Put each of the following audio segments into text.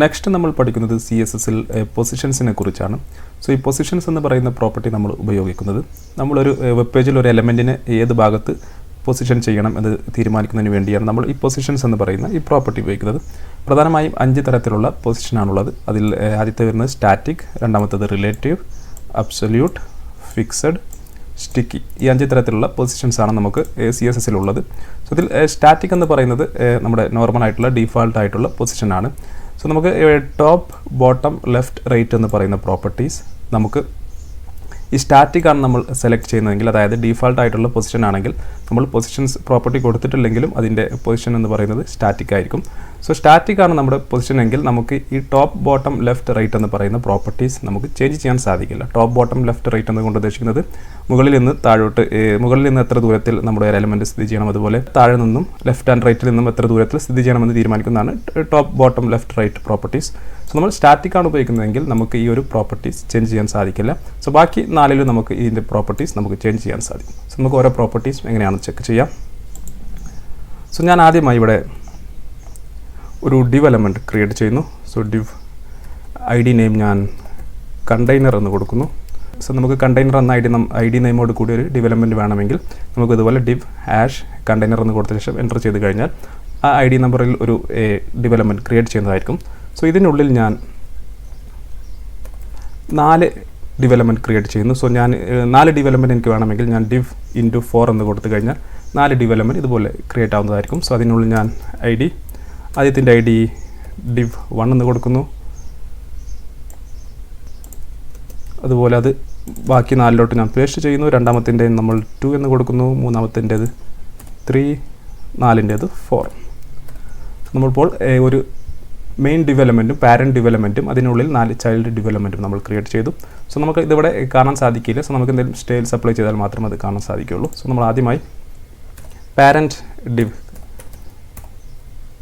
Next നമ്മൾ പഠിക്കുന്നത് CSSൽ പൊസിഷൻസിനെ കുറിച്ചാണ്. സോ ഈ പൊസിഷൻസ് എന്ന് പറയുന്ന പ്രോപ്പർട്ടി നമ്മൾ ഉപയോഗിക്കുന്നത് നമ്മളൊരു വെബ് പേജിൽ ഒരു എലമെൻറ്റിനെ ഏത് ഭാഗത്ത് പൊസിഷൻ ചെയ്യണം എന്ന് തീരുമാനിക്കുന്നതിന് വേണ്ടിയാണ് നമ്മൾ ഈ പൊസിഷൻസ് എന്ന് പറയുന്ന ഈ പ്രോപ്പർട്ടി ഉപയോഗിക്കുന്നത്. പ്രധാനമായും 5 തരത്തിലുള്ള പൊസിഷനാണുള്ളത്. അതിൽ ആദ്യത്തെ വരുന്നത് സ്റ്റാറ്റിക്, രണ്ടാമത്തേത് റിലേറ്റീവ്, അബ്സൊല്യൂട്ട്, ഫിക്സഡ്, സ്റ്റിക്കി. ഈ 5 തരത്തിലുള്ള പൊസിഷൻസാണ് നമുക്ക് CSSലുള്ളത്. സോ ഇതിൽ സ്റ്റാറ്റിക് എന്ന് പറയുന്നത് നമ്മുടെ നോർമലായിട്ടുള്ള ഡീഫാൾട്ടായിട്ടുള്ള പൊസിഷനാണ്. സോ നമുക്ക് ടോപ്പ്, ബോട്ടം, ലെഫ്റ്റ്, റൈറ്റ് എന്ന് പറയുന്ന പ്രോപ്പർട്ടീസ് നമുക്ക് ഈ സ്റ്റാറ്റിക്കാണ് നമ്മൾ സെലക്ട് ചെയ്യുന്നതെങ്കിൽ, അതായത് ഡീഫാൾട്ട് ആയിട്ടുള്ള പൊസിഷൻ ആണെങ്കിൽ നമ്മൾ പൊസിഷൻസ് പ്രോപ്പർട്ടി കൊടുത്തിട്ടില്ലെങ്കിലും അതിൻ്റെ പൊസിഷൻ എന്ന് പറയുന്നത് സ്റ്റാറ്റിക് ആയിരിക്കും. സോ സ്റ്റാറ്റിക്കാണ് നമ്മുടെ പൊസിഷൻ എങ്കിൽ നമുക്ക് ഈ ടോപ്പ്, ബോട്ടം, ലെഫ്റ്റ്, റൈറ്റ് എന്ന് പറയുന്ന പ്രോപ്പർട്ടീസ് നമുക്ക് ചേഞ്ച് ചെയ്യാൻ സാധിക്കില്ല. ടോപ്പ്, ബോട്ടം, ലെഫ്റ്റ്, റൈറ്റ് എന്നുകൊണ്ട് ഉദ്ദേശിക്കുന്നത് മുകളിൽ നിന്ന് താഴോട്ട്, മുകളിൽ നിന്ന് എത്ര ദൂരത്തിൽ നമ്മുടെ ഒരു എലമെൻറ്റ് സ്ഥിതി ചെയ്യണം, അതുപോലെ താഴെ നിന്നും ലെഫ്റ്റ് ആൻഡ് റൈറ്റിൽ നിന്നും എത്ര ദൂരത്തിൽ സ്ഥിതി ചെയ്യണമെന്ന് തീരുമാനിക്കുന്നതാണ് top, bottom, left, right properties. So നമ്മൾ സ്റ്റാറ്റിക്കാണ് ഉപയോഗിക്കുന്നതെങ്കിൽ നമുക്ക് ഈ ഒരു പ്രോപ്പർട്ടീസ് ചേഞ്ച് ചെയ്യാൻ സാധിക്കില്ല. സോ ബാക്കി 4 നമുക്ക് ഇതിൻ്റെ പ്രോപ്പർട്ടീസ് നമുക്ക് ചേഞ്ച് ചെയ്യാൻ സാധിക്കും. സോ നമുക്ക് ഓരോ പ്രോപ്പർട്ടീസ് എങ്ങനെയാണെന്ന് ചെക്ക് ചെയ്യാം. സോ ഞാൻ ആദ്യമായി ഇവിടെ ഒരു ഡിവ് എലമെൻറ്റ് ക്രിയേറ്റ് ചെയ്യുന്നു. സോ ഡിവ് ID നെയിം ഞാൻ കണ്ടെയ്നർ എന്ന് കൊടുക്കുന്നു. സോ നമുക്ക് കണ്ടെയ്നർ എന്ന ID നെയിമോട് കൂടി ഒരു ഡെവലപ്മെൻറ്റ് വേണമെങ്കിൽ നമുക്ക് ഇതുപോലെ div ഹാഷ് കണ്ടെയ്നർ എന്ന് കൊടുത്ത ശേഷം എൻ്റർ ചെയ്ത് കഴിഞ്ഞാൽ ആ ID നമ്പറിൽ ഒരു ഡെവലപ്മെൻറ്റ് ക്രിയേറ്റ് ചെയ്യുന്നതായിരിക്കും. സോ ഇതിനുള്ളിൽ ഞാൻ 4 ഡെവലപ്മെൻറ്റ് ക്രിയേറ്റ് ചെയ്യുന്നു. സോ ഞാൻ 4 ഡെവലപ്മെൻറ്റ് എനിക്ക് വേണമെങ്കിൽ ഞാൻ div × 4 എന്ന് കൊടുത്തു കഴിഞ്ഞാൽ 4 ഡെവലപ്മെൻറ്റ് ഇതുപോലെ ക്രിയേറ്റ് ആവുന്നതായിരിക്കും. സോ അതിനുള്ളിൽ ഞാൻ ആദ്യത്തിൻ്റെ ID div 1 എന്ന് കൊടുക്കുന്നു. അതുപോലെ അത് ബാക്കി 4ലോട്ട് ഞാൻ പേസ്റ്റ് ചെയ്യുന്നു. രണ്ടാമത്തിൻ്റെ നമ്മൾ 2 എന്ന് കൊടുക്കുന്നു. മൂന്നാമത്തിൻ്റേത് 3, 4ൻ്റേത് 4. നമ്മളിപ്പോൾ ഒരു മെയിൻ ഡെവലപ്മെൻറ്റും പാരൻറ്റ് ഡെവലപ്മെൻറ്റും അതിനുള്ളിൽ 4 ചൈൽഡ് ഡെവലപ്മെൻറ്റും നമ്മൾ ക്രിയേറ്റ് ചെയ്തു. സോ നമുക്ക് ഇതിവിടെ കാണാൻ സാധിക്കില്ല. സോ നമുക്ക് എന്തെങ്കിലും സ്റ്റൈൽസ് അപ്ലൈ ചെയ്താൽ മാത്രമേ അത് കാണാൻ സാധിക്കുകയുള്ളൂ. സോ നമ്മൾ ആദ്യമായി പാരൻറ്റ് div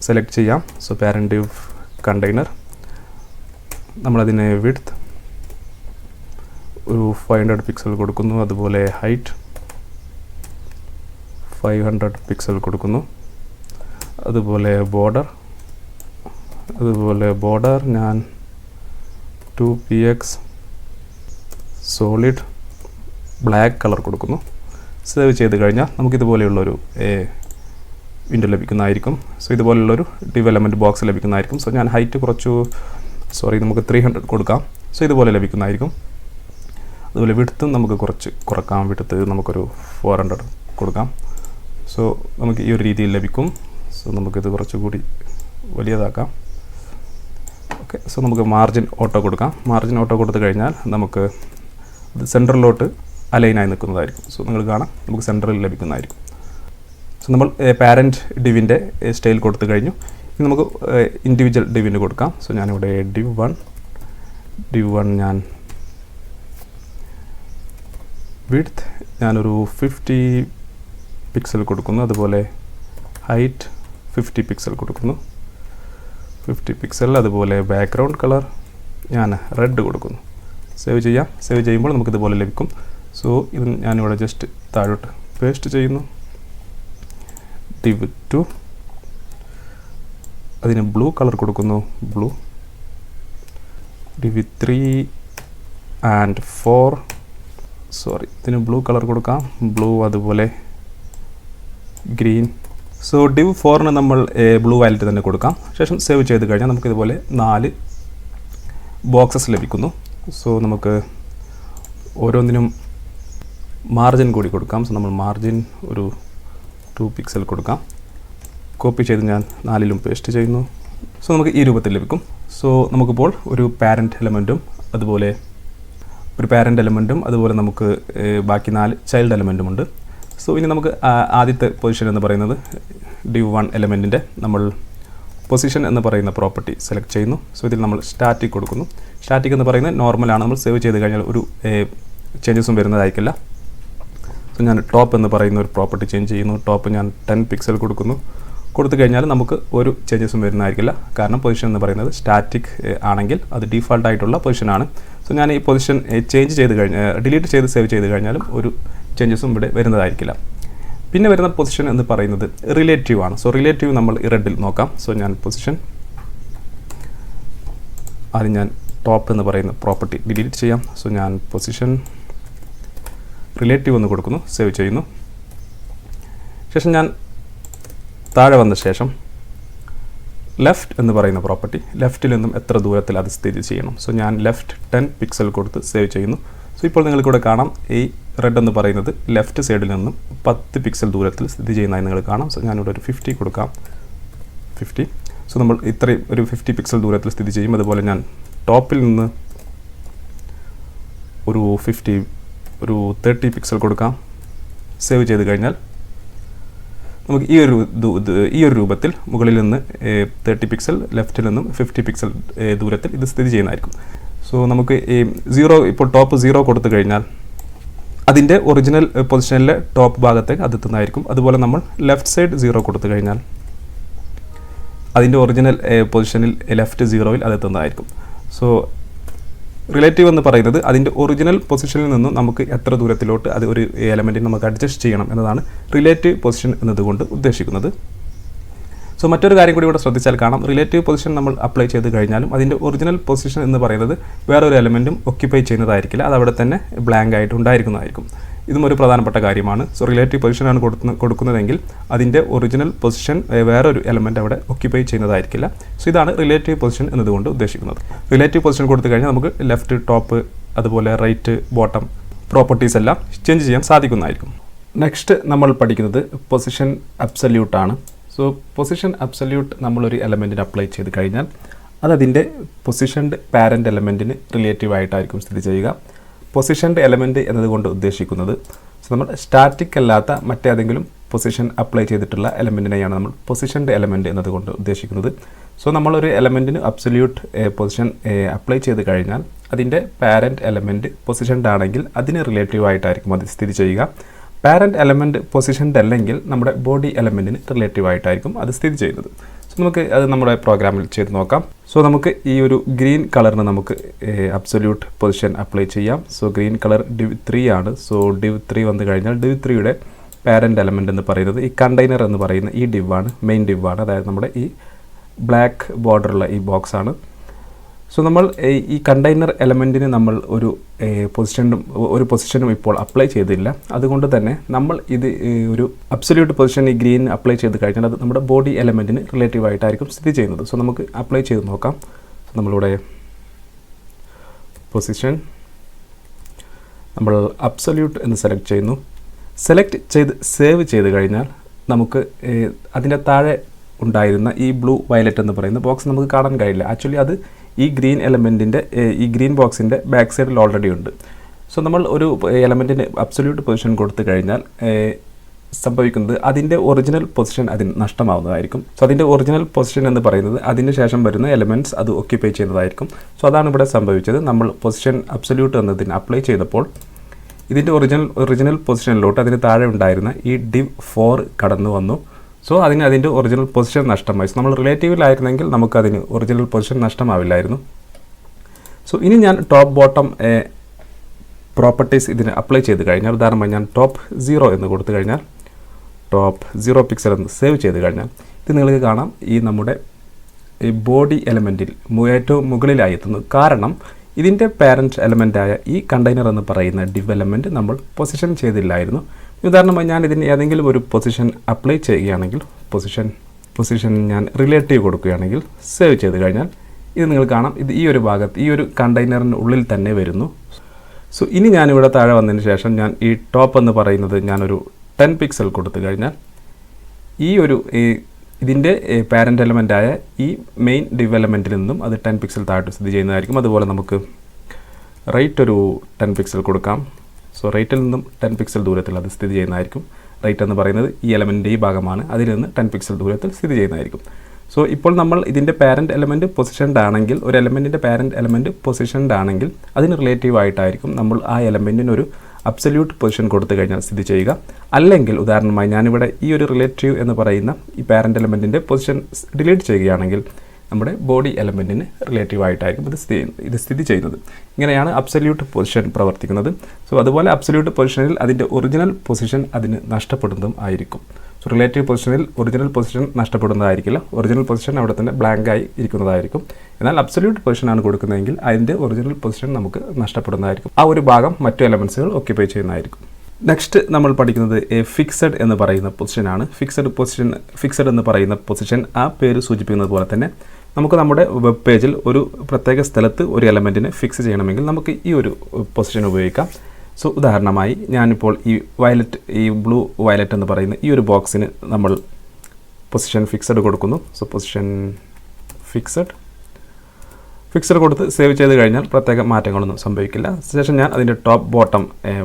സെലക്ട് ചെയ്യാം. സോ പാരൻറ്റ് div കണ്ടെയ്നർ, നമ്മളതിനെ വിഡ്ത്ത് ഒരു 500 പിക്സൽ കൊടുക്കുന്നു. അതുപോലെ ഹൈറ്റ് 500 പിക്സൽ കൊടുക്കുന്നു. അതുപോലെ ബോർഡർ ഞാൻ 2px സോളിഡ് ബ്ലാക്ക് കളർ കൊടുക്കുന്നു. സേവ് ചെയ്ത് കഴിഞ്ഞാൽ നമുക്കിതുപോലെയുള്ളൊരു വിൻഡോ ലഭിക്കുന്നതായിരിക്കും. സോ ഇതുപോലുള്ളൊരു ഡെവലപ്മെൻറ്റ് ബോക്സ് ലഭിക്കുന്നതായിരിക്കും. സോ ഞാൻ ഹൈറ്റ് നമുക്ക് 300 കൊടുക്കാം. സോ ഇതുപോലെ ലഭിക്കുന്നതായിരിക്കും. അതുപോലെ വിഡ്ത്തും നമുക്ക് കുറച്ച് കുറക്കാം. വിഡ്ത്ത് നമുക്കൊരു 400 കൊടുക്കാം. സോ നമുക്ക് ഈ ഒരു രീതിയിൽ ലഭിക്കും. സോ നമുക്കിത് കുറച്ചുകൂടി വലിയതാക്കാം. ഓക്കെ. സോ നമുക്ക് മാർജിൻ ഓട്ടോ കൊടുക്കാം. മാർജിൻ ഓട്ടോ കൊടുത്തു കഴിഞ്ഞാൽ നമുക്ക് ഇത് സെൻറ്ററിലോട്ട് അലൈനായി നിൽക്കുന്നതായിരിക്കും. സോ നിങ്ങൾ കാണാം, നമുക്ക് സെൻറ്ററിൽ ലഭിക്കുന്നതായിരിക്കും. സോ നമ്മൾ പാരൻറ്റ് ഡിവിൻ്റെ സ്റ്റൈൽ കൊടുത്തു കഴിഞ്ഞു. ഇനി നമുക്ക് ഇൻഡിവിജ്വൽ ഡിവിന് കൊടുക്കാം. സോ ഞാനിവിടെ div 1 ഞാൻ വിഡ്ത്ത് ഞാനൊരു 50 പിക്സൽ കൊടുക്കുന്നു. അതുപോലെ ഹൈറ്റ് 50 പിക്സൽ കൊടുക്കുന്നു. 50 പിക്സൽ. അതുപോലെ ബാക്ക്ഗ്രൗണ്ട് കളർ ഞാൻ റെഡ് കൊടുക്കുന്നു. സേവ് ചെയ്യാം. സേവ് ചെയ്യുമ്പോൾ നമുക്കിതുപോലെ ലഭിക്കും. സോ ഇത് ഞാനിവിടെ ജസ്റ്റ് താഴോട്ട് പേസ്റ്റ് ചെയ്യുന്നു. div 2 അതിന് ബ്ലൂ കളർ കൊടുക്കുന്നു. ബ്ലൂ. div 3 and 4 ഇതിന് ബ്ലൂ കളർ കൊടുക്കാം. ബ്ലൂ. അതുപോലെ ഗ്രീൻ. സോ div 4ന് നമ്മൾ ബ്ലൂ വാലറ്റ് തന്നെ കൊടുക്കാം. ശേഷം സേവ് ചെയ്ത് കഴിഞ്ഞാൽ നമുക്കിതുപോലെ 4 ബോക്സസ് ലഭിക്കുന്നു. സോ നമുക്ക് ഓരോന്നിനും മാർജിൻ കൂടി കൊടുക്കാം. സോ നമ്മൾ മാർജിൻ ഒരു 2 പിക്സൽ കൊടുക്കാം. കോപ്പി ചെയ്ത് ഞാൻ 4ലും പേസ്റ്റ് ചെയ്യുന്നു. സോ നമുക്ക് ഈ രൂപത്തിൽ ലഭിക്കും. സോ നമുക്കിപ്പോൾ ഒരു പാരൻറ്റ് എലമെൻറ്റും അതുപോലെ നമുക്ക് ബാക്കി 4 ചൈൽഡ് എലമെൻറ്റും ഉണ്ട്. സോ ഇനി നമുക്ക് ആദ്യത്തെ പൊസിഷൻ എന്ന് പറയുന്നത് div 1 എലമെൻറ്റിൻ്റെ നമ്മൾ പൊസിഷൻ എന്ന് പറയുന്ന പ്രോപ്പർട്ടി സെലക്ട് ചെയ്യുന്നു. സോ ഇതിൽ നമ്മൾ സ്റ്റാറ്റിക് കൊടുക്കുന്നു. സ്റ്റാറ്റിക് എന്ന് പറയുന്നത് നോർമലാണ്. നമ്മൾ സേവ് ചെയ്ത് കഴിഞ്ഞാൽ ഒരു ചേഞ്ചസും വരുന്നതായിരിക്കില്ല. സോ ഞാൻ ടോപ്പ് എന്ന് പറയുന്ന ഒരു പ്രോപ്പർട്ടി ചേഞ്ച് ചെയ്യുന്നു. ടോപ്പ് ഞാൻ 10 പിക്സൽ കൊടുത്തു കഴിഞ്ഞാൽ നമുക്ക് ഒരു ചേഞ്ചസും വരുന്നതായിരിക്കില്ല. കാരണം പൊസിഷൻ എന്ന് പറയുന്നത് സ്റ്റാറ്റിക് ആണെങ്കിൽ അത് ഡീഫാൾട്ടായിട്ടുള്ള പൊസിഷനാണ്. സോ ഞാൻ ഈ പൊസിഷൻ ഡിലീറ്റ് ചെയ്ത് സേവ് ചെയ്ത് കഴിഞ്ഞാലും ഒരു ചേഞ്ചസും ഇവിടെ വരുന്നതായിരിക്കില്ല. പിന്നെ വരുന്ന പൊസിഷൻ എന്ന് പറയുന്നത് റിലേറ്റീവ് ആണ്. സോ റിലേറ്റീവ് നമ്മൾ റെഡിൽ നോക്കാം. സോ ഞാൻ പൊസിഷൻ ആദ്യം ഞാൻ ടോപ്പ് എന്ന് പറയുന്ന പ്രോപ്പർട്ടി ഡിലീറ്റ് ചെയ്യാം. സോ ഞാൻ പൊസിഷൻ റിലേറ്റീവ് എന്ന് കൊടുക്കുന്നു, സേവ് ചെയ്യുന്നു. ശേഷം ഞാൻ താഴെ വന്ന ശേഷം ലെഫ്റ്റ് എന്ന് പറയുന്ന പ്രോപ്പർട്ടി, ലെഫ്റ്റിൽ നിന്നും എത്ര ദൂരത്തിൽ അത് സ്ഥിതി ചെയ്യണം. സോ ഞാൻ ലെഫ്റ്റ് 10 പിക്സൽ കൊടുത്ത് സേവ് ചെയ്യുന്നു. സോ ഇപ്പോൾ നിങ്ങൾക്കിവിടെ കാണാം ഈ റെഡ് എന്ന് പറയുന്നത് ലെഫ്റ്റ് സൈഡിൽ നിന്നും 10 പിക്സൽ ദൂരത്തിൽ സ്ഥിതി ചെയ്യുന്നതായി നിങ്ങൾ കാണാം. സോ ഞാനിവിടെ ഒരു 50 കൊടുക്കാം, 50. സോ നമ്മൾ ഇത്രയും ഒരു 50 പിക്സൽ ദൂരത്തിൽ സ്ഥിതി ചെയ്യും. അതുപോലെ ഞാൻ ടോപ്പിൽ നിന്ന് ഒരു 30 പിക്സൽ കൊടുക്കാം, സേവ് ചെയ്ത് കഴിഞ്ഞാൽ നമുക്ക് ഈ ഒരു രൂപത്തിൽ മുകളിൽ നിന്ന് 30 പിക്സൽ, ലെഫ്റ്റിൽ നിന്നും 50 പിക്സൽ ദൂരത്തിൽ ഇത് സ്ഥിതി ചെയ്യുന്നതായിരിക്കും. സോ നമുക്ക് ഈ ഇപ്പോൾ ടോപ്പ് 0 കൊടുത്തു കഴിഞ്ഞാൽ അതിൻ്റെ ഒറിജിനൽ പൊസിഷനിലെ ടോപ്പ് ഭാഗത്തേക്ക് അത് എത്തുന്നതായിരിക്കും. അതുപോലെ നമ്മൾ ലെഫ്റ്റ് സൈഡ് 0 കൊടുത്തു കഴിഞ്ഞാൽ അതിൻ്റെ ഒറിജിനൽ പൊസിഷനിൽ ലെഫ്റ്റ് 0-ൽ അത് എത്തുന്നതായിരിക്കും. സോ റിലേറ്റീവ് എന്ന് പറയുന്നത് അതിൻ്റെ ഒറിജിനൽ പൊസിഷനിൽ നിന്നും നമുക്ക് എത്ര ദൂരത്തിലോട്ട് അത് ഒരു എലമെൻറ്റിന് നമുക്ക് അഡ്ജസ്റ്റ് ചെയ്യണം എന്നതാണ് റിലേറ്റീവ് പൊസിഷൻ എന്നതുകൊണ്ട് ഉദ്ദേശിക്കുന്നത്. സോ മറ്റൊരു കാര്യം കൂടി ഇവിടെ ശ്രദ്ധിച്ചാൽ കാണാം, റിലേറ്റീവ് പൊസിഷൻ നമ്മൾ അപ്ലൈ ചെയ്ത് കഴിഞ്ഞാലും അതിൻ്റെ ഒറിജിനൽ പൊസിഷൻ എന്ന് പറയുന്നത് വേറൊരു എലമെൻറ്റും ഒക്യുപ്പൈ ചെയ്യുന്നതായിരിക്കില്ല, അത് അവിടെ തന്നെ ബ്ലാങ്ക് ആയിട്ട് ഉണ്ടായിരിക്കുന്നതായിരിക്കും. ഇതും ഒരു പ്രധാനപ്പെട്ട കാര്യമാണ്. സോ റിലേറ്റീവ് പൊസിഷനാണ് കൊടുക്കുന്നതെങ്കിൽ അതിൻ്റെ ഒറിജിനൽ പൊസിഷൻ വേറൊരു എലമെൻറ്റ് അവിടെ ഒക്യുപ്പൈ ചെയ്യുന്നതായിരിക്കില്ല. സോ ഇതാണ് റിലേറ്റീവ് പൊസിഷൻ എന്നതുകൊണ്ട് ഉദ്ദേശിക്കുന്നത്. റിലേറ്റീവ് പൊസിഷൻ കൊടുത്തു കഴിഞ്ഞാൽ നമുക്ക് ലെഫ്റ്റ്, ടോപ്പ്, അതുപോലെ റൈറ്റ്, ബോട്ടം പ്രോപ്പർട്ടീസ് എല്ലാം ചേഞ്ച് ചെയ്യാൻ സാധിക്കുന്നതായിരിക്കും. നെക്സ്റ്റ് നമ്മൾ പഠിക്കുന്നത് പൊസിഷൻ അബ്സല്യൂട്ട് ആണ്. സോ പൊസിഷൻ അബ്സല്യൂട്ട് നമ്മളൊരു എലമെൻറ്റിന് അപ്ലൈ ചെയ്ത് കഴിഞ്ഞാൽ അതതിൻ്റെ പൊസിഷൻഡ് പാരൻ്റ് എലമെൻറ്റിന് റിലേറ്റീവ് ആയിട്ടായിരിക്കും സ്ഥിതി ചെയ്യുക. പൊസിഷൻഡ് എലമെൻറ്റ് എന്നതുകൊണ്ട് ഉദ്ദേശിക്കുന്നത് നമ്മൾ സ്റ്റാറ്റിക് അല്ലാത്ത മറ്റേതെങ്കിലും പൊസിഷൻ അപ്ലൈ ചെയ്തിട്ടുള്ള എലമെൻറ്റിനെയാണ് നമ്മൾ പൊസിഷൻഡ് എലമെൻറ്റ് എന്നതുകൊണ്ട് ഉദ്ദേശിക്കുന്നത്. സോ നമ്മളൊരു എലമെൻറ്റിന് അബ്സല്യൂട്ട് പൊസിഷൻ അപ്ലൈ ചെയ്ത് കഴിഞ്ഞാൽ അതിൻ്റെ പാരൻ്റ് എലമെൻറ്റ് പൊസിഷൻഡ് ആണെങ്കിൽ അതിന് റിലേറ്റീവ് ആയിട്ടായിരിക്കും അത് സ്ഥിതി ചെയ്യുക. പാരൻ്റ് എലമെൻറ്റ് പൊസിഷൻഡ് അല്ലെങ്കിൽ നമ്മുടെ ബോഡി എലമെൻറ്റിന് റിലേറ്റീവ് ആയിട്ടായിരിക്കും അത് സ്ഥിതി ചെയ്യുന്നത്. സോ നമുക്ക് അത് നമ്മുടെ പ്രോഗ്രാമിൽ ചെയ്ത് നോക്കാം. സോ നമുക്ക് ഈ ഒരു ഗ്രീൻ കളറിന് നമുക്ക് അബ്സല്യൂട്ട് പൊസിഷൻ അപ്ലൈ ചെയ്യാം. സോ ഗ്രീൻ കളർ div 3 ആണ്. സോ div 3 വന്നു കഴിഞ്ഞാൽ div 3യുടെ പാരൻ്റ് എലമെൻറ്റ് എന്ന് പറയുന്നത് ഈ കണ്ടെയ്നർ എന്ന് പറയുന്ന ഈ div ആണ്, മെയിൻ div ആണ്, അതായത് നമ്മുടെ ഈ ബ്ലാക്ക് ബോർഡറുള്ള ഈ ബോക്സ് ആണ്. സോ നമ്മൾ ഈ കണ്ടെയ്നർ എലമെൻറ്റിന് നമ്മൾ ഒരു പൊസിഷനും ഇപ്പോൾ അപ്ലൈ ചെയ്തില്ല. അതുകൊണ്ട് തന്നെ നമ്മൾ ഇത് ഒരു അബ്സല്യൂട്ട് പൊസിഷൻ ഈ ഗ്രീൻ അപ്ലൈ ചെയ്ത് കഴിഞ്ഞാൽ അത് നമ്മുടെ ബോഡി എലമെൻറ്റിന് റിലേറ്റീവ് ആയിട്ടായിരിക്കും സ്ഥിതി ചെയ്യുന്നത്. സോ നമുക്ക് അപ്ലൈ ചെയ്ത് നോക്കാം. നമ്മളിവിടെ പൊസിഷൻ നമ്മൾ അബ്സല്യൂട്ട് എന്ന് സെലക്ട് ചെയ്യുന്നു. സെലക്ട് ചെയ്ത് സേവ് ചെയ്ത് കഴിഞ്ഞാൽ നമുക്ക് അതിൻ്റെ താഴെ ഉണ്ടായിരുന്ന ഈ ബ്ലൂ വയലറ്റ് എന്ന് പറയുന്ന ബോക്സ് നമുക്ക് കാണാൻ കഴിയില്ല. ആക്ച്വലി അത് ഈ ഗ്രീൻ എലമെൻറ്റിൻ്റെ ഈ ഗ്രീൻ ബോക്സിൻ്റെ ബാക്ക് സൈഡിൽ ഓൾറെഡി ഉണ്ട്. സോ നമ്മൾ ഒരു എലമെൻറ്റിന് അബ്സല്യൂട്ട് പൊസിഷൻ കൊടുത്തു കഴിഞ്ഞാൽ സംഭവിക്കുന്നത് അതിൻ്റെ ഒറിജിനൽ പൊസിഷൻ അതിന് നഷ്ടമാവുന്നതായിരിക്കും. സോ അതിൻ്റെ ഒറിജിനൽ പൊസിഷൻ എന്ന് പറയുന്നത് അതിന് ശേഷം വരുന്ന എലമെൻറ്റ്സ് അത് ഒക്യുപ്പൈ ചെയ്യുന്നതായിരിക്കും. സോ അതാണ് ഇവിടെ സംഭവിച്ചത്. നമ്മൾ പൊസിഷൻ അബ്സല്യൂട്ട് എന്നതിന് അപ്ലൈ ചെയ്തപ്പോൾ ഇതിൻ്റെ ഒറിജിനൽ പൊസിഷനിലോട്ട് അതിന് താഴെ ഉണ്ടായിരുന്ന ഈ div 4 കടന്നു വന്നു. സോ അതിൻ്റെ ഒറിജിനൽ പൊസിഷൻ നഷ്ടമായി. സോ നമ്മൾ റിലേറ്റീവിലായിരുന്നെങ്കിൽ നമുക്കതിന് ഒറിജിനൽ പൊസിഷൻ നഷ്ടമാവില്ലായിരുന്നു. സോ ഇനി ഞാൻ ടോപ്പ് ബോട്ടം പ്രോപ്പർട്ടീസ് ഇതിന് അപ്ലൈ ചെയ്ത് കഴിഞ്ഞാൽ, ഉദാഹരണമായി ഞാൻ ടോപ്പ് 0 എന്ന് കൊടുത്തു കഴിഞ്ഞാൽ, ടോപ്പ് 0 പിക്സൽ എന്ന് സേവ് ചെയ്ത് കഴിഞ്ഞാൽ ഇത് നിങ്ങൾക്ക് കാണാം ഈ നമ്മുടെ ഈ ബോഡി എലമെൻറ്റിൽ ഏറ്റവും മുകളിലായി എത്തുന്നു. കാരണം ഇതിൻ്റെ പാരൻറ്റ് എലമെൻറ്റായ ഈ കണ്ടെയ്നർ എന്ന് പറയുന്ന div എലമെൻറ്റ് നമ്മൾ പൊസിഷൻ ചെയ്തില്ലായിരുന്നു. ഉദാഹരണമായി ഞാൻ ഇതിന് ഏതെങ്കിലും ഒരു പൊസിഷൻ അപ്ലൈ ചെയ്യുകയാണെങ്കിൽ, പൊസിഷൻ ഞാൻ റിലേറ്റീവ് കൊടുക്കുകയാണെങ്കിൽ, സേവ് ചെയ്ത് കഴിഞ്ഞാൽ ഇത് നിങ്ങൾ കാണാം ഇത് ഈ ഒരു ഭാഗത്ത് ഈ ഒരു കണ്ടെയ്നറിൻ്റെ ഉള്ളിൽ തന്നെ വരുന്നു. സോ ഇനി ഞാനിവിടെ താഴെ വന്നതിന് ശേഷം ഞാൻ ഈ ടോപ്പ് എന്ന് പറയുന്നത് ഞാനൊരു 10 പിക്സൽ കൊടുത്തു കഴിഞ്ഞാൽ ഇതിൻ്റെ പാരൻ്റ് എലമെൻറ്റായ ഈ മെയിൻ div എലമെൻറ്റിൽ നിന്നും അത് 10 പിക്സൽ താഴോട്ട് സ്ഥിതി ചെയ്യുന്നതായിരിക്കും. അതുപോലെ നമുക്ക് റൈറ്റ് ഒരു 10 പിക്സൽ കൊടുക്കാം. സോ റൈറ്റിൽ നിന്നും 10 പിക്സൽ ദൂരത്തിൽ അത് സ്ഥിതി ചെയ്യുന്നതായിരിക്കും. റൈറ്റ് എന്ന് പറയുന്നത് ഈ എലമെൻറ്റിൻ്റെ ഈ ഭാഗമാണ്, അതിൽ നിന്ന് 10 പിക്സൽ ദൂരത്തിൽ സ്ഥിതി ചെയ്യുന്നതായിരിക്കും. സോ ഇപ്പോൾ നമ്മൾ ഇതിൻ്റെ പാരൻ്റ് എലമെൻറ്റ് പൊസിഷൻഡ് ആണെങ്കിൽ, ഒരു എലമെൻറ്റിൻ്റെ പാരൻ്റ് എലമെൻറ്റ് പൊസിഷൻഡ് ആണെങ്കിൽ അതിന് റിലേറ്റീവ് ആയിട്ടായിരിക്കും നമ്മൾ ആ എലമെൻറ്റിന് ഒരു അബ്സല്യൂട്ട് പൊസിഷൻ കൊടുത്തു കഴിഞ്ഞാൽ സ്ഥിതി ചെയ്യുക. അല്ലെങ്കിൽ ഉദാഹരണമായി ഞാനിവിടെ ഈ ഒരു റിലേറ്റീവ് എന്ന് പറയുന്ന ഈ പാരൻ്റ് എലമെൻറ്റിൻ്റെ പൊസിഷൻ ഡിലീറ്റ് ചെയ്യുകയാണെങ്കിൽ നമ്മുടെ ബോഡി എലമെൻറ്റിന് റിലേറ്റീവ് ആയിട്ടായിരിക്കും ഇത് സ്ഥിതി ചെയ്യുന്നത്. ഇങ്ങനെയാണ് അബ്സല്യൂട്ട് പൊസിഷൻ പ്രവർത്തിക്കുന്നത്. സോ അതുപോലെ അബ്സല്യൂട്ട് പൊസിഷനിൽ അതിൻ്റെ ഒറിജിനൽ പൊസിഷൻ അതിന് നഷ്ടപ്പെടുന്നതും ആയിരിക്കും. സോ റിലേറ്റീവ് പൊസിഷനിൽ ഒറിജിനൽ പൊസിഷൻ നഷ്ടപ്പെടുന്നതായിരിക്കില്ല. ഒറിജിനൽ പൊസിഷൻ അവിടെ തന്നെ ബ്ലാങ്കായി ഇരിക്കുന്നതായിരിക്കും. എന്നാൽ അബ്സല്യൂട്ട് പൊസിഷനാണ് കൊടുക്കുന്നതെങ്കിൽ അതിൻ്റെ ഒറിജിനൽ പൊസിഷൻ നമുക്ക് നഷ്ടപ്പെടുന്നതായിരിക്കും. ആ ഒരു ഭാഗം മറ്റു എലമെൻസുകൾ ഓക്യുപ്പൈ ചെയ്യുന്നതായിരിക്കും. നെക്സ്റ്റ് നമ്മൾ പഠിക്കുന്നത് ഫിക്സഡ് എന്ന് പറയുന്ന പൊസിഷനാണ്. ഫിക്സഡ് എന്ന് പറയുന്ന പൊസിഷൻ ആ പേര് സൂചിപ്പിക്കുന്നത് പോലെ തന്നെ നമുക്ക് നമ്മുടെ വെബ് പേജിൽ ഒരു പ്രത്യേക സ്ഥലത്ത് ഒരു എലമെൻറ്റിനെ ഫിക്സ് ചെയ്യണമെങ്കിൽ നമുക്ക് ഈ ഒരു പൊസിഷൻ ഉപയോഗിക്കാം. സോ ഉദാഹരണമായി ഞാനിപ്പോൾ ഈ ബ്ലൂ വയലറ്റ് എന്ന് പറയുന്ന ഈ ഒരു ബോക്സിന് നമ്മൾ പൊസിഷൻ ഫിക്സഡ് കൊടുക്കുന്നു. സോ പൊസിഷൻ ഫിക്സഡ് കൊടുത്ത് സേവ് ചെയ്ത് കഴിഞ്ഞാൽ പ്രത്യേക മാറ്റങ്ങളൊന്നും സംഭവിക്കില്ല. ശേഷം ഞാൻ അതിൻ്റെ ടോപ്പ് ബോട്ടം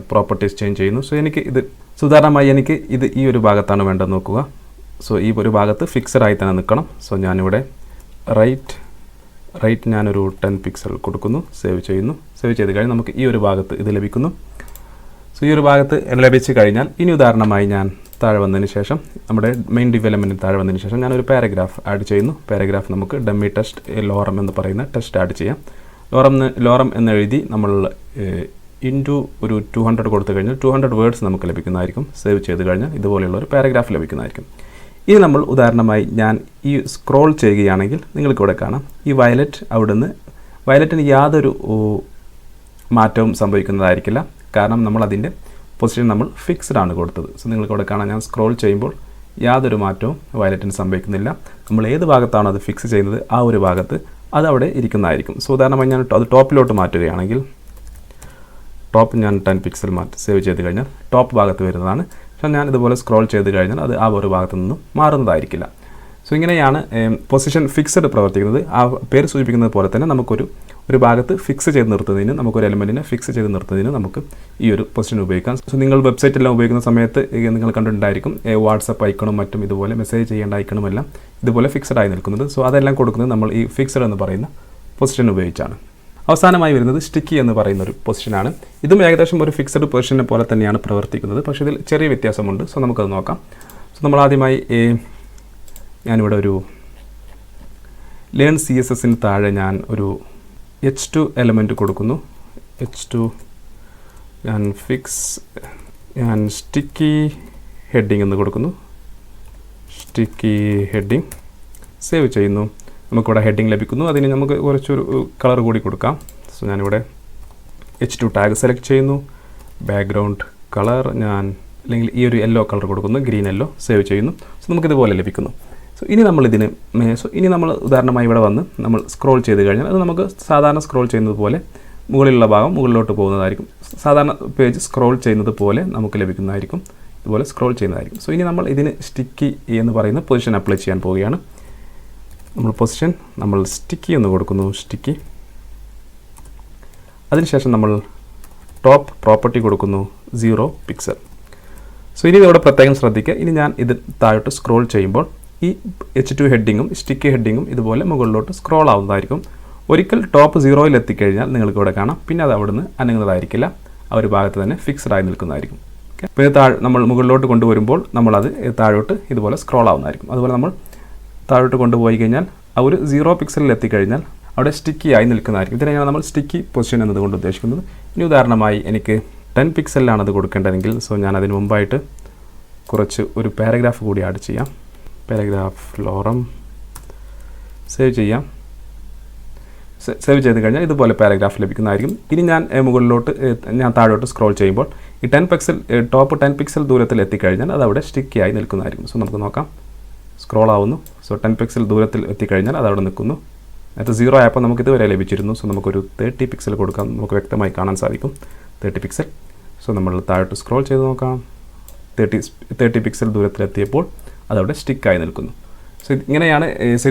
പ്രോപ്പർട്ടീസ് ചേഞ്ച് ചെയ്യുന്നു. സോ ഉദാഹരണമായി എനിക്ക് ഇത് ഈ ഒരു ഭാഗത്താണ് വേണ്ടത് നോക്കുക. സോ ഈ ഒരു ഭാഗത്ത് ഫിക്സഡ് ആയി തന്നെ നിൽക്കണം. സോ ഞാനിവിടെ റൈറ്റ് ഞാനൊരു 10 പിക്സൽ കൊടുക്കുന്നു, സേവ് ചെയ്യുന്നു. സേവ് ചെയ്ത് കഴിഞ്ഞാൽ നമുക്ക് ഈ ഒരു ഭാഗത്ത് ഇത് ലഭിക്കുന്നു. സോ ഈ ഒരു ഭാഗത്ത് ലഭിച്ചു കഴിഞ്ഞാൽ ഇനി ഉദാഹരണമായി ഞാൻ താഴെ വന്നതിന് ശേഷം നമ്മുടെ മെയിൻ ഡെവലപ്മെൻറ്റിന് താഴെ വന്നതിന് ശേഷം ഞാനൊരു പാരഗ്രാഫ് ആഡ് ചെയ്യുന്നു. പാരഗ്രാഫ് നമുക്ക് ഡമ്മി ടെസ്റ്റ് ലോറം എന്ന് പറയുന്ന ടെസ്റ്റ് ആഡ് ചെയ്യാം. ലോറം എന്ന് എഴുതി നമ്മൾ ഇൻറ്റു ഒരു 200 കൊടുത്തു കഴിഞ്ഞാൽ 200 വേർഡ്സ് നമുക്ക് ലഭിക്കുന്നതായിരിക്കും. സേവ് ചെയ്ത് കഴിഞ്ഞാൽ ഇതുപോലെയുള്ള ഒരു പാരഗ്രാഫ് ലഭിക്കുന്നതായിരിക്കും. ഇനി നമ്മൾ ഉദാഹരണമായി ഞാൻ ഈ സ്ക്രോൾ ചെയ്യുകയാണെങ്കിൽ നിങ്ങൾക്കിവിടെ കാണാം ഈ വയലറ്റിന് യാതൊരു മാറ്റവും സംഭവിക്കുന്നതായിരിക്കില്ല. കാരണം നമ്മൾ അതിൻ്റെ പൊസിഷൻ നമ്മൾ ഫിക്സ്ഡ് ആണ് കൊടുത്തത്. സോ നിങ്ങൾക്കിവിടെ കാണാം ഞാൻ സ്ക്രോൾ ചെയ്യുമ്പോൾ യാതൊരു മാറ്റവും വയലറ്റിന് സംഭവിക്കുന്നില്ല. നമ്മൾ ഏത് ഭാഗത്താണോ അത് ഫിക്സ് ചെയ്യുന്നത് ആ ഒരു ഭാഗത്ത് അത് അവിടെ ഇരിക്കുന്നതായിരിക്കും. സോ ഉദാഹരണമായി ഞാൻ അത് ടോപ്പിലോട്ട് മാറ്റുകയാണെങ്കിൽ ടോപ്പ് ഞാൻ 10 പിക്സൽ സേവ് ചെയ്ത് കഴിഞ്ഞാൽ ടോപ്പ് ഭാഗത്ത് വരുന്നതാണ്. പക്ഷേ ഞാൻ ഇതുപോലെ സ്ക്രോൾ ചെയ്ത് കഴിഞ്ഞാൽ അത് ആ ഒരു ഭാഗത്തു നിന്നും മാറുന്നതായിരിക്കില്ല. സോ ഇങ്ങനെയാണ് പൊസിഷൻ ഫിക്സഡ് പ്രവർത്തിക്കുന്നത്. ആ പേര് സൂചിപ്പിക്കുന്നത് പോലെ തന്നെ ഒരു ഭാഗത്ത് ഫിക്സ് ചെയ്ത് നിർത്തുന്നതിന് നമുക്കൊരു എലമെൻറ്റിനെ ഫിക്സ് ചെയ്ത് നിർത്തുന്നതിന് നമുക്ക് ഈ ഒരു പൊസിഷൻ ഉപയോഗിക്കാം. സോ നിങ്ങൾ വെബ്സൈറ്റെല്ലാം ഉപയോഗിക്കുന്ന സമയത്ത് നിങ്ങൾ കണ്ടിട്ടുണ്ടായിരിക്കും വാട്സപ്പ് ഐക്കണും മറ്റും ഇതുപോലെ മെസ്സേജ് ചെയ്യേണ്ട ഐക്കണും എല്ലാം ഇതുപോലെ ഫിക്സഡ് ആയി നിൽക്കുന്നത്. സോ അതെല്ലാം കൊടുക്കുന്നത് നമ്മൾ ഈ ഫിക്സഡ് എന്ന് പറയുന്ന പൊസിഷൻ ഉപയോഗിച്ചാണ്. അവസാനമായി വരുന്നത് സ്റ്റിക്കി എന്ന് പറയുന്ന ഒരു പൊസിഷനാണ്. ഇതും ഏകദേശം ഒരു ഫിക്സഡ് പൊസിഷനെ പോലെ തന്നെയാണ് പ്രവർത്തിക്കുന്നത്. പക്ഷേ ഇതിൽ ചെറിയ വ്യത്യാസമുണ്ട്. സോ നമുക്കത് നോക്കാം. സോ നമ്മൾ ആദ്യമായി ഞാനിവിടെ ഒരു ലേൺ CSSന് താഴെ ഞാൻ ഒരു H2 എലമെൻറ്റ് കൊടുക്കുന്നു. H2 ഞാൻ സ്റ്റിക്കി ഹെഡിങ് എന്ന് കൊടുക്കുന്നു. സ്റ്റിക്കി ഹെഡിങ് സേവ് ചെയ്യുന്നു. നമുക്കിവിടെ ഹെഡിങ് ലഭിക്കുന്നു. അതിന് നമുക്ക് കുറച്ചൊരു കളർ കൂടി കൊടുക്കാം. സോ ഞാനിവിടെ H2 ടാഗ് സെലക്ട് ചെയ്യുന്നു. ബാക്ക്ഗ്രൗണ്ട് കളർ ഞാൻ അല്ലെങ്കിൽ ഈ ഒരു യെല്ലോ കളർ കൊടുക്കുന്നു, ഗ്രീൻ യെല്ലോ. സേവ് ചെയ്യുന്നു. സോ നമുക്കിതുപോലെ ലഭിക്കുന്നു. സോ ഇനി നമ്മൾ ഉദാഹരണമായി ഇവിടെ വന്ന് നമ്മൾ സ്ക്രോൾ ചെയ്ത് കഴിഞ്ഞാൽ അത് നമുക്ക് സാധാരണ സ്ക്രോൾ ചെയ്യുന്നത് പോലെ മുകളിലുള്ള ഭാഗം മുകളിലോട്ട് പോകുന്നതായിരിക്കും. സാധാരണ പേജ് സ്ക്രോൾ ചെയ്യുന്നത് പോലെ നമുക്ക് ലഭിക്കുന്നതായിരിക്കും. ഇതുപോലെ സ്ക്രോൾ ചെയ്യുന്നതായിരിക്കും. സോ ഇനി നമ്മൾ ഇതിന് സ്റ്റിക്കി എന്ന് പറയുന്ന പൊസിഷൻ അപ്ലൈ ചെയ്യാൻ പോവുകയാണ്. നമ്മൾ സ്റ്റിക്കി എന്ന് കൊടുക്കുന്നു. സ്റ്റിക്കി. അതിനുശേഷം നമ്മൾ ടോപ്പ് പ്രോപ്പർട്ടി കൊടുക്കുന്നു 0 പിക്സൽ. സോ ഇനി ഇവിടെ പ്രത്യേകം ശ്രദ്ധിക്കുക. ഇനി ഞാൻ ഇത് താഴോട്ട് സ്ക്രോൾ ചെയ്യുമ്പോൾ ഈ H2 ഹെഡിങ്ങും സ്റ്റിക്കി ഹെഡിങ്ങും ഇതുപോലെ മുകളിലോട്ട് സ്ക്രോൾ ആവുന്നതായിരിക്കും. ഒരിക്കൽ ടോപ്പ് 0യിൽ എത്തിക്കഴിഞ്ഞാൽ നിങ്ങൾക്ക് ഇവിടെ കാണാം. പിന്നെ അത് അവിടുന്ന് അനങ്ങുന്നതായിരിക്കില്ല. ആ ഒരു ഭാഗത്ത് തന്നെ ഫിക്സ്ഡ് ആയി നിൽക്കുന്നതായിരിക്കും. ഓക്കെ. അപ്പോൾ ഇത് നമ്മൾ മുകളിലോട്ട് കൊണ്ടുവരുമ്പോൾ നമ്മളത് താഴോട്ട് ഇതുപോലെ സ്ക്രോൾ ആവുന്നതായിരിക്കും. അതുപോലെ നമ്മൾ താഴോട്ട് കൊണ്ടുപോയി കഴിഞ്ഞാൽ ആ ഒരു 0 പിക്സലിൽ എത്തിക്കഴിഞ്ഞാൽ അവിടെ സ്റ്റിക്കി ആയി നിൽക്കുന്നതായിരിക്കും. ഇതിനെയാണ് നമ്മൾ സ്റ്റിക്കി പൊസിഷൻ എന്നതുകൊണ്ട് ഉദ്ദേശിക്കുന്നത്. ഇനി ഉദാഹരണമായി എനിക്ക് 10 പിക്സലിലാണ് അത് കൊടുക്കേണ്ടതെങ്കിൽ സോ ഞാൻ അതിന് മുമ്പായിട്ട് ഒരു പാരഗ്രാഫ് കൂടി ആഡ് ചെയ്യാം. പാരഗ്രാഫ് ലോറം സേവ് ചെയ്യാം. സേവ് ചെയ്ത് കഴിഞ്ഞാൽ ഇതുപോലെ പാരഗ്രാഫ് ലഭിക്കുന്നതായിരിക്കും. ഇനി ഞാൻ താഴോട്ട് സ്ക്രോൾ ചെയ്യുമ്പോൾ ഈ ടോപ്പ് 10 പിക്സൽ ദൂരത്തിൽ എത്തിക്കഴിഞ്ഞാൽ അത് അവിടെ സ്റ്റിക്കി ആയി നിൽക്കുന്നതായിരിക്കും. സോ നമുക്ക് നോക്കാം. സ്ക്രോൾ ആവുന്നു. സോ 10 പിക്സൽ ദൂരത്തിൽ എത്തിക്കഴിഞ്ഞാൽ അത് അവിടെ നിൽക്കുന്നു. അത് 0 ആയപ്പോൾ നമുക്ക് ഇതുവരെ ലഭിച്ചിരുന്നു. സോ നമുക്കൊരു 30 പിക്സൽ കൊടുക്കാം. നമുക്ക് വ്യക്തമായി കാണാൻ സാധിക്കും 30 പിക്സൽ. സോ നമ്മൾ താഴോട്ട് സ്ക്രോൾ ചെയ്ത് നോക്കാം. 30 പിക്സൽ ദൂരത്തിലെത്തിയപ്പോൾ അതവിടെ സ്റ്റിക്കായി നിൽക്കുന്നു. സോ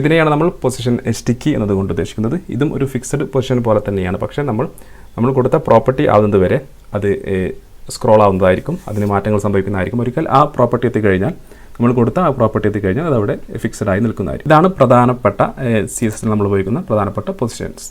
ഇതിനെയാണ് നമ്മൾ പൊസിഷൻ സ്റ്റിക്കി എന്നതുകൊണ്ട് ഉദ്ദേശിക്കുന്നത്. ഇതും ഒരു ഫിക്സഡ് പൊസിഷൻ പോലെ തന്നെയാണ്. പക്ഷേ നമ്മൾ കൊടുത്ത പ്രോപ്പർട്ടി ആവുന്നത് വരെ അത് സ്ക്രോൾ ആവുന്നതായിരിക്കും. അതിന് മാറ്റങ്ങൾ സംഭവിക്കുന്നതായിരിക്കും. ഒരിക്കൽ ആ പ്രോപ്പർട്ടി എത്തിക്കഴിഞ്ഞാൽ അതവിടെ ഫിക്സഡ് ആയി നിൽക്കുന്നതായിരിക്കും. ഇതാണ് പ്രധാനപ്പെട്ട CSS നമ്മൾ ഉപയോഗിക്കുന്ന പ്രധാനപ്പെട്ട പൊസിഷൻസ്.